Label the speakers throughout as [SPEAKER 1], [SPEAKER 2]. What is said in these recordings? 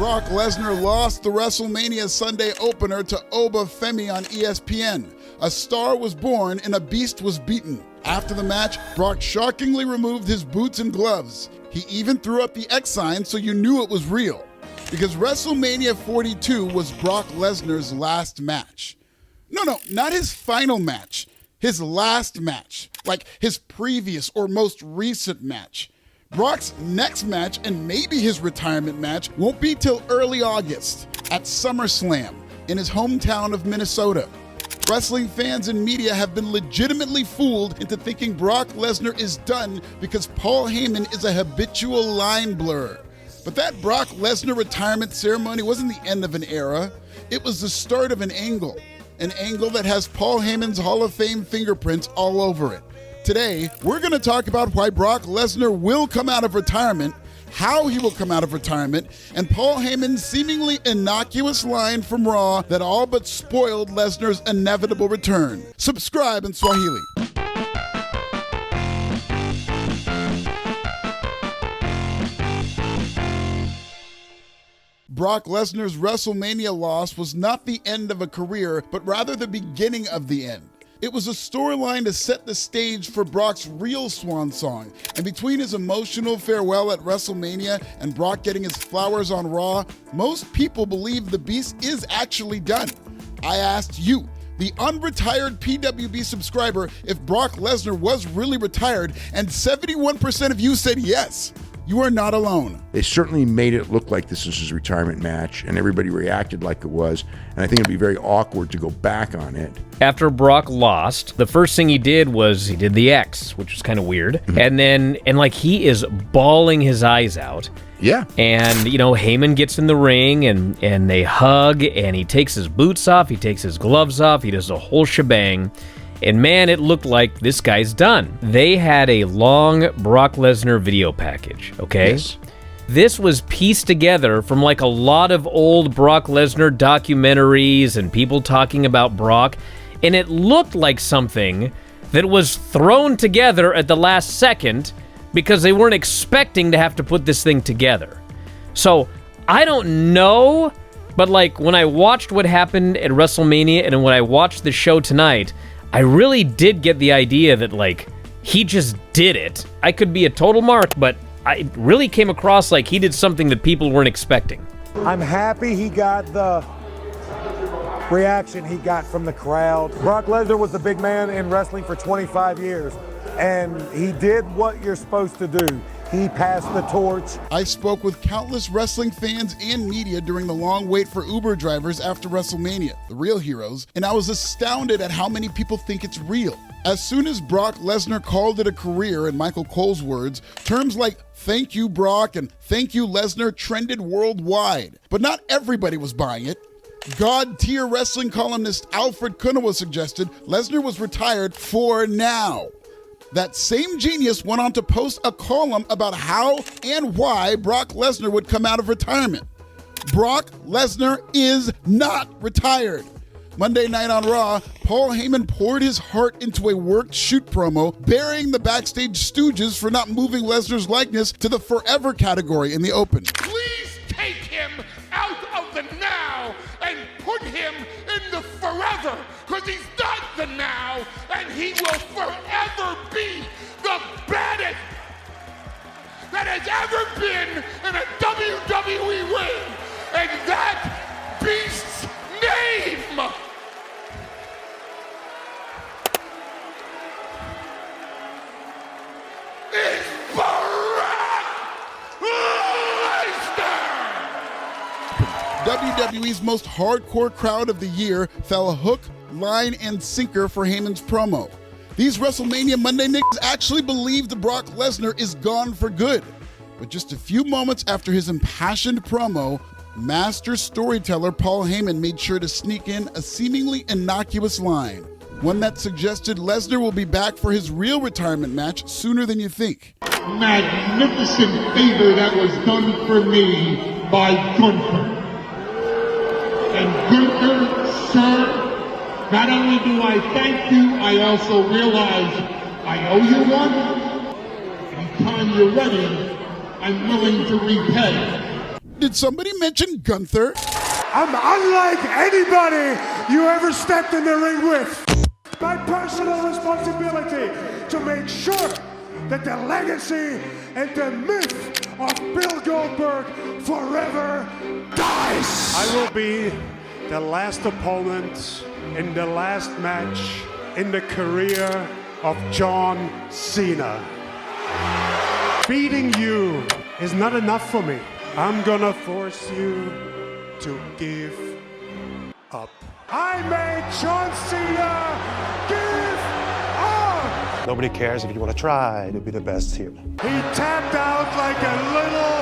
[SPEAKER 1] Brock Lesnar lost the WrestleMania Sunday opener to Oba Femi on ESPN. A star was born and a beast was beaten. After the match, Brock shockingly removed his boots and gloves. He even threw up the X sign so you knew it was real. Because WrestleMania 42 was Brock Lesnar's last match. No, not his final match. His last match. Like his previous or most recent match. Brock's next match, and maybe his retirement match, won't be till early August at SummerSlam in his hometown of Minnesota. Wrestling fans and media have been legitimately fooled into thinking Brock Lesnar is done because Paul Heyman is a habitual line blur. But that Brock Lesnar retirement ceremony wasn't the end of an era. It was the start of an angle that has Paul Heyman's Hall of Fame fingerprints all over it. Today, we're going to talk about why Brock Lesnar will come out of retirement, how he will come out of retirement, and Paul Heyman's seemingly innocuous line from Raw that all but spoiled Lesnar's inevitable return. Subscribe in Swahili. Brock Lesnar's WrestleMania loss was not the end of a career, but rather the beginning of the end. It was a storyline to set the stage for Brock's real swan song, and between his emotional farewell at WrestleMania and Brock getting his flowers on Raw, most people believe the Beast is actually done. I asked you, the unretired PWB subscriber, if Brock Lesnar was really retired, and 71% of you said yes. You are not alone.
[SPEAKER 2] They certainly made it look like this was his retirement match, and everybody reacted like it was, and I think it'd be very awkward to go back on it.
[SPEAKER 3] After Brock lost, the first thing he did was he did the X, which was kind of weird, and like he is bawling his eyes out.
[SPEAKER 2] Yeah.
[SPEAKER 3] And, you know, Heyman gets in the ring, and they hug, and he takes his boots off, he takes his gloves off, he does a whole shebang. And man, it looked like this guy's done. They had a long Brock Lesnar video package, okay?
[SPEAKER 2] Yes.
[SPEAKER 3] This was pieced together from like a lot of old Brock Lesnar documentaries and people talking about Brock, and it looked like something that was thrown together at the last second because they weren't expecting to have to put this thing together. So, I don't know, but like when I watched what happened at WrestleMania and when I watched the show tonight, I really did get the idea that, like, he just did it. I could be a total mark, but I really came across like he did something that people weren't expecting.
[SPEAKER 4] I'm happy he got the reaction he got from the crowd. Brock Lesnar was the big man in wrestling for 25 years, and he did what you're supposed to do. He passed the torch.
[SPEAKER 1] I spoke with countless wrestling fans and media during the long wait for Uber drivers after WrestleMania, the real heroes, and I was astounded at how many people think it's real. As soon as Brock Lesnar called it a career, in Michael Cole's words, terms like "thank you, Brock" and "thank you, Lesnar" trended worldwide. But not everybody was buying it. God-tier wrestling columnist Alfred Kunawa suggested Lesnar was retired for now. That same genius went on to post a column about how and why Brock Lesnar would come out of retirement. Brock Lesnar is not retired. Monday night on Raw, Paul Heyman poured his heart into a worked shoot promo, burying the backstage stooges for not moving Lesnar's likeness to the forever category in the open.
[SPEAKER 5] Please take him out of the now and put him in the forever, because he's not the now, and he will forever be the baddest that has ever been in a WWE ring, and that beast's name is Brock Lesnar!
[SPEAKER 1] WWE's most hardcore crowd of the year fell hook, line, and sinker for Heyman's promo. These WrestleMania Monday niggas actually believed Brock Lesnar is gone for good. But just a few moments after his impassioned promo, master storyteller Paul Heyman made sure to sneak in a seemingly innocuous line. One that suggested Lesnar will be back for his real retirement match sooner than you think.
[SPEAKER 5] Magnificent favor that was done for me by Gunther. And Gunther, sir, not only do I thank you, I also realize I owe you one. Anytime you're ready, I'm willing to repay.
[SPEAKER 1] did somebody mention Gunther?
[SPEAKER 4] I'm unlike anybody you ever stepped in the ring with. My personal responsibility to make sure that the legacy and the myth of Bill Goldberg forever dies. I will be the last opponent in the last match in the career of John Cena. Beating you is not enough for me. I'm gonna force you to give up. I made John Cena give up!
[SPEAKER 6] Nobody cares if you want to try to be the best here.
[SPEAKER 4] He tapped out like a little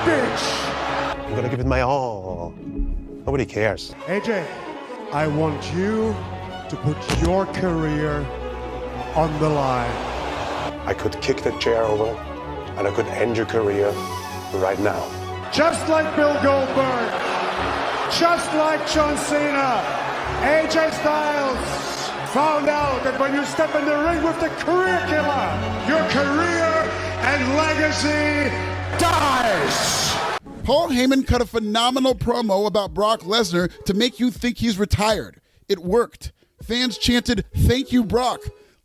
[SPEAKER 4] bitch.
[SPEAKER 6] I'm gonna give it my all. Nobody cares.
[SPEAKER 4] AJ, I want you to put your career on the line.
[SPEAKER 6] I could kick the chair over and I could end your career right now.
[SPEAKER 4] Just like Bill Goldberg, just like John Cena, AJ Styles found out that when you step in the ring with the career killer, your career and legacy dies.
[SPEAKER 1] Paul Heyman cut a phenomenal promo about Brock Lesnar to make you think he's retired. It worked. Fans chanted, "Thank you, Brock."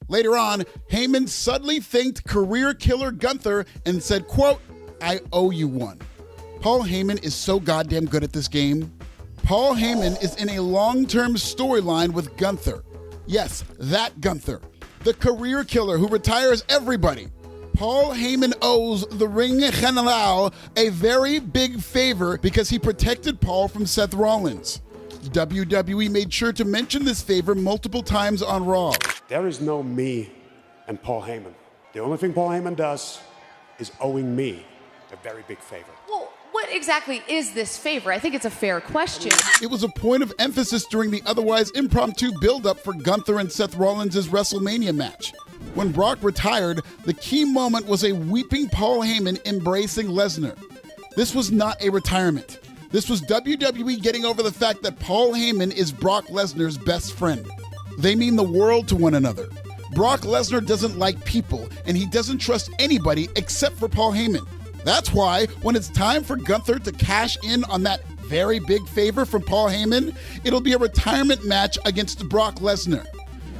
[SPEAKER 1] Later on, Heyman suddenly thanked career killer Gunther and said, quote, "I owe you one." Paul Heyman is so goddamn good at this game. Paul Heyman is in a long-term storyline with Gunther. Yes, that Gunther, the career killer who retires everybody. Paul Heyman owes the Ring General a very big favor because he protected Paul from Seth Rollins. WWE made sure to mention this favor multiple times on Raw.
[SPEAKER 4] There is no me and Paul Heyman. The only thing Paul Heyman does is owing me a very big favor.
[SPEAKER 7] Well, what exactly is this favor? I think it's a fair question.
[SPEAKER 1] It was a point of emphasis during the otherwise impromptu build-up for Gunther and Seth Rollins' WrestleMania match. When Brock retired, the key moment was a weeping Paul Heyman embracing Lesnar. This was not a retirement. This was WWE getting over the fact that Paul Heyman is Brock Lesnar's best friend. They mean the world to one another. Brock Lesnar doesn't like people, and he doesn't trust anybody except for Paul Heyman. That's why, when it's time for Gunther to cash in on that very big favor from Paul Heyman, it'll be a retirement match against Brock Lesnar.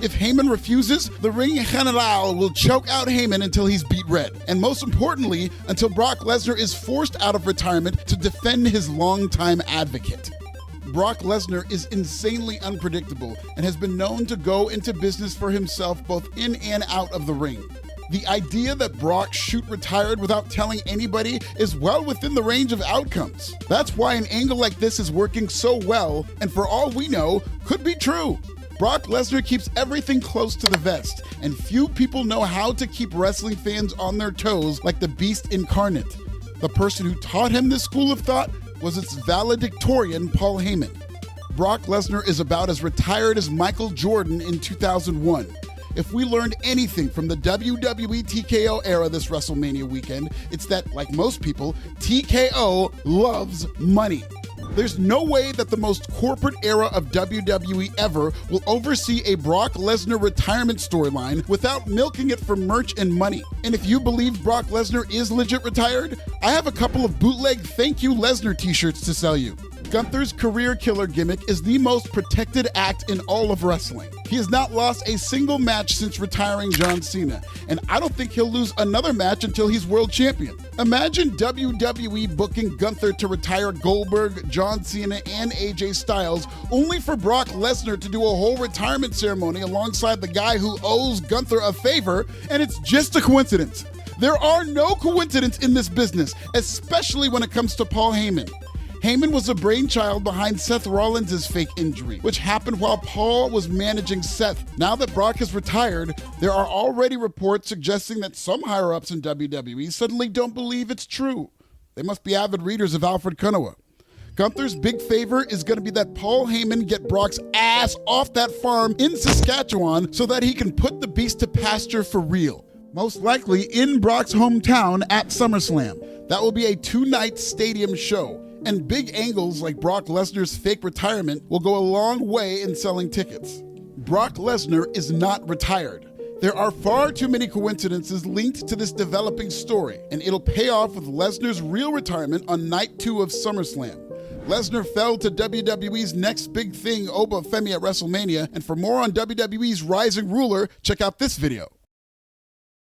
[SPEAKER 1] If Heyman refuses, the Ring General will choke out Heyman until he's beat red. And most importantly, until Brock Lesnar is forced out of retirement to defend his longtime advocate. Brock Lesnar is insanely unpredictable and has been known to go into business for himself both in and out of the ring. The idea that Brock shoot retired without telling anybody is well within the range of outcomes. That's why an angle like this is working so well, and for all we know, could be true. Brock Lesnar keeps everything close to the vest, and few people know how to keep wrestling fans on their toes like the Beast incarnate. The person who taught him this school of thought was its valedictorian, Paul Heyman. Brock Lesnar is about as retired as Michael Jordan in 2001. If we learned anything from the WWE TKO era this WrestleMania weekend, it's that, like most people, TKO loves money. There's no way that the most corporate era of WWE ever will oversee a Brock Lesnar retirement storyline without milking it for merch and money. And if you believe Brock Lesnar is legit retired, I have a couple of bootleg Thank You Lesnar t-shirts to sell you. Gunther's career killer gimmick is the most protected act in all of wrestling. He has not lost a single match since retiring John Cena, and I don't think he'll lose another match until he's world champion. Imagine WWE booking Gunther to retire Goldberg, John Cena, and AJ Styles, only for Brock Lesnar to do a whole retirement ceremony alongside the guy who owes Gunther a favor, and it's just a coincidence. There are no coincidences in this business, especially when it comes to Paul Heyman. Heyman was the brainchild behind Seth Rollins' fake injury, which happened while Paul was managing Seth. Now that Brock has retired, there are already reports suggesting that some higher-ups in WWE suddenly don't believe it's true. They must be avid readers of Alfred Konuwa. Gunther's big favor is going to be that Paul Heyman get Brock's ass off that farm in Saskatchewan so that he can put the beast to pasture for real. Most likely in Brock's hometown at SummerSlam. That will be a 2-night stadium show. And big angles like Brock Lesnar's fake retirement will go a long way in selling tickets. Brock Lesnar is not retired. There are far too many coincidences linked to this developing story, and it'll pay off with Lesnar's real retirement on night 2 of SummerSlam. Lesnar fell to WWE's next big thing, Oba Femi at WrestleMania, and for more on WWE's rising ruler, check out this video.